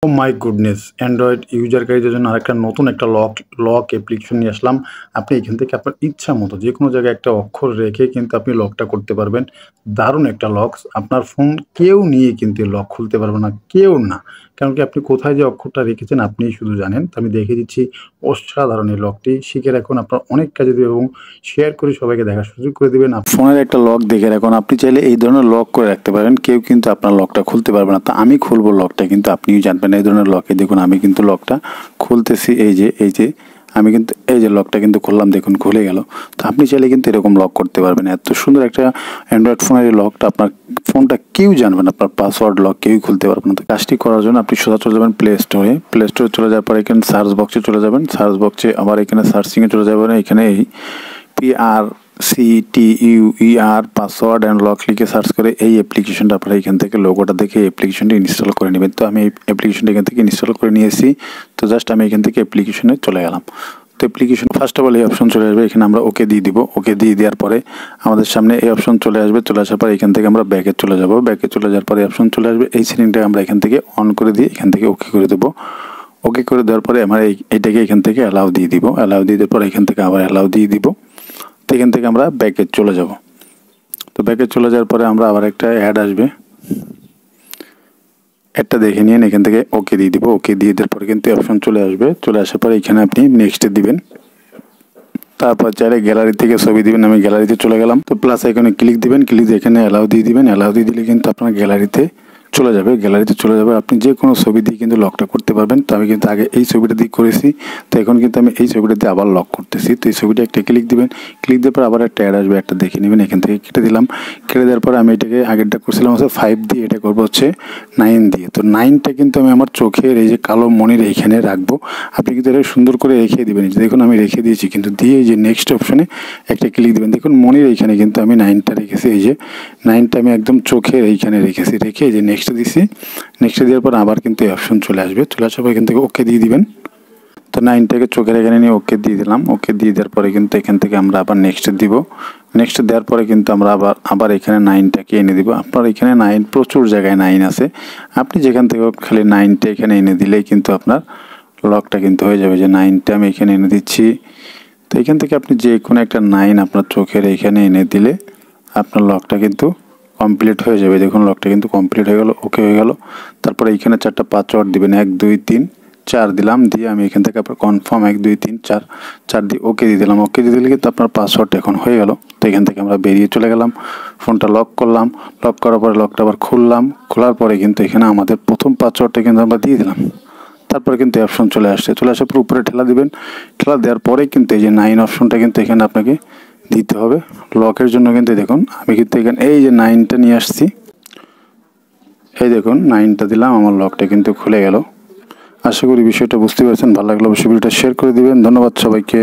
O my goodness! Android ইউজারকারীদের জন্য আরেকটা নতুন একটা লক অ্যাপ্লিকেশন নিয়ে আসলাম। আপনি এখান থেকে আপনার ইচ্ছা মতো যেকোনো জায়গায় একটা অক্ষর রেখে কিন্তু আপনি লকটা করতে পারবেন। দারুণ একটা লক! আপনার ফোন কেউ নিয়ে কিন্তু এই লক খুলতে পারবে না, কেউ না। কারণ কি আপনি কোথায় যে অক্ষরটা রেখেছেন আপনিই শুধু জানেন। তো আমি দেখিয়ে দিচ্ছি অসাধারণ এই লকটি। শিখে রাখুন, আপনার অনেক কাজে দেবে এবং শেয়ার করে সবাইকে দেখার সুযোগ করে দিবেন। ফোনের একটা লক দেখে রাখুন। আপনি চাইলে এই ধরনের লক করে রাখতে পারেন। কেউ কিন্তু আপনার লকটা খুলতে পারবে না। তো আমি খুলবো লকটা, কিন্তু আপনিও জানবেন না এই ধরনের লকে। দেখুন আমি কিন্তু লকটা খুলতেছি। এই যে আমি কিন্তু এই যে লকটা কিন্তু খুললাম, দেখুন খুলে গেল। তো আপনি চাইলে কিন্তু এরকম লক করতে পারবেন। এত সুন্দর একটা অ্যান্ড্রয়েড ফোনের এই লকটা, আপনার ফোনটা কেউ জানবে না, আপনার পাসওয়ার্ড লক কেউই খুলতে পারবে না। তো কাজটি করার জন্য আপনি সোজা চলে যাবেন প্লে স্টোরে। প্লে স্টোরে চলে যাওয়ার পর এখানে সার্চ বক্সে চলে যাবেন। সার্চ বক্সে আবার এখানে সার্চিংয়ে চলে যাবেন। এখানে এই PRCTUER পাসওয়ার্ড অ্যান্ড লক লিখে সার্চ করে এই অ্যাপ্লিকেশনটা আপনারা এখান থেকে লোগোটা দেখে অ্যাপ্লিকেশনটি ইনস্টল করে নেবেন। তো আমি এই অ্যাপ্লিকেশনটা এখান থেকে ইনস্টল করে নিয়েছি। তো জাস্ট আমি এখান থেকে অ্যাপ্লিকেশনে চলে গেলাম। তো অ্যাপ্লিকেশন ফার্স্ট অফ অল এই অপশন চলে আসবে। এখানে আমরা ওকে দিয়ে দিব। ওকে দিয়ে দেওয়ার পরে আমাদের সামনে এই অপশন চলে আসবে। চলে আসার পর এখান থেকে আমরা ব্যাকে চলে যাব। ব্যাকে চলে যাওয়ার পরে অপশন চলে আসবে। এই সেটিংটা আমরা এখান থেকে অন করে দিয়ে এখান থেকে ওকে করে দেবো। ওকে করে দেওয়ার পরে আমরা এইটাকে এখান থেকে অ্যালাউ দিয়ে দিব। অ্যালাউ দিয়ে দেওয়ার পরে এখান থেকে আবার অ্যালাউ দিয়ে দিব। তো এখান থেকে আমরা ব্যাকে চলে যাব। তো ব্যাকে চলে যাওয়ার পরে আমরা আবার একটা অ্যাড আসবে, অ্যাডটা দেখে নিন। এখান থেকে ওকে দিয়ে দিব। ওকে দিয়ে দেওয়ার পরে কিন্তু অপশন চলে আসবে। চলে আসার পরে এখানে আপনি নেক্সটে দিবেন। তারপর চাইলে গ্যালারি থেকে ছবি দিবেন। আমি গ্যালারিতে চলে গেলাম। তো প্লাস আইকনে ক্লিক দিবেন। ক্লিক দিয়ে এখানে অ্যালাউ দিয়ে দিবেন। অ্যালাউ দিয়ে দিলে কিন্তু আপনার গ্যালারিতে চলে যাবে। গ্যালারিতে চলে যাবে, আপনি যে কোনো ছবি দিয়ে কিন্তু লকটা করতে পারবেন। তো আমি কিন্তু আগে এই ছবিটা দিয়ে করেছি। তো এখন কিন্তু আমি এই ছবিটা দিয়ে আবার লক করতেছি। তো এই ছবিটা একটা ক্লিক দিবেন। ক্লিক দেওয়ার পর আবার একটা অ্যাড আসবে, একটা দেখে নেবেন। এখান থেকে কেটে দিলাম। কেটে দেওয়ার পরে আমি এটাকে আগেরটা করছিলাম হচ্ছে 5 দিয়ে, এটা করবো হচ্ছে 9 দিয়ে। তো 9টা কিন্তু আমি আমার চোখের এই যে কালো মণির এইখানে রাখবো। আপনি কিন্তু এটা সুন্দর করে রেখে দেবেন। দেখুন আমি রেখে দিয়েছি, কিন্তু দিয়ে এই যে নেক্সট অপশনে একটা ক্লিক দেবেন। দেখুন মণির এইখানে কিন্তু আমি 9টা রেখেছি। এই যে 9টা আমি একদম চোখের এইখানে রেখেছি। রেখে এই যে নেক্সট দিছি। নেক্সট দেওয়ার পর আবার কিন্তু এই অপশন চলে আসবে। চলে আসার পর এখান থেকে ওকে দিয়ে দিবেন। তো 9টাকে চোখের এখানে নিয়ে ওকে দিয়ে দিলাম। ওকে দিয়ে দেওয়ার পরে কিন্তু এখান থেকে আমরা আবার নেক্সট দিব। নেক্সট দেওয়ার পরে কিন্তু আমরা আবার এখানে 9টাকে এনে দিব। আপনার এখানে 9 প্রচুর জায়গায় 9 আছে। আপনি যেখান থেকে খালি 9টা এখানে এনে দিলেই কিন্তু আপনার লকটা কিন্তু হয়ে যাবে। যে 9টা আমি এখানে এনে দিচ্ছি। তো এখান থেকে আপনি যে কোনো একটা 9 আপনার চোখের এখানে এনে দিলে আপনার লকটা কিন্তু কমপ্লিট হয়ে যাবে। দেখুন লকটা কিন্তু কমপ্লিট হয়ে গেল, ওকে হয়ে গেল। তারপরে এইখানে 4টা পাসওয়ার্ড দিবেন। 1 2 3 4 দিলাম। দিয়ে আমি এখান থেকে আপনার কনফার্ম 1 2 3 4 4 দিয়ে ওকে দিয়ে দিলাম। ওকে দিয়ে দিলে কিন্তু আপনার পাসওয়ার্ড এখন হয়ে গেল। তো এখান থেকে আমরা বেরিয়ে চলে গেলাম। ফোনটা লক করলাম। লক করার পরে লকটা আবার খুললাম। খোলার পরে কিন্তু এখানে আমাদের প্রথম পাসওয়ার্ডটা কিন্তু আমরা দিয়ে দিলাম। তারপরে কিন্তু অপশন চলে আসছে। চলে আসার পর উপরে ঠেলা দিবেন। ঠেলা দেওয়ার পরে কিন্তু এই যে 9 অপশনটা কিন্তু এখানে আপনাকে দিতে হবে লকের জন্য। কিন্তু দেখুন আমি কিন্তু এখানে এই যে 9টা নিয়ে আসছি। এই দেখুন 9টা দিলাম, আমার লকটা কিন্তু খুলে গেল। আশা করি বিষয়টা বুঝতে পারছেন। ভালো লাগলে অবশ্যই ভিডিওটা শেয়ার করে দিবেন। ধন্যবাদ সবাইকে।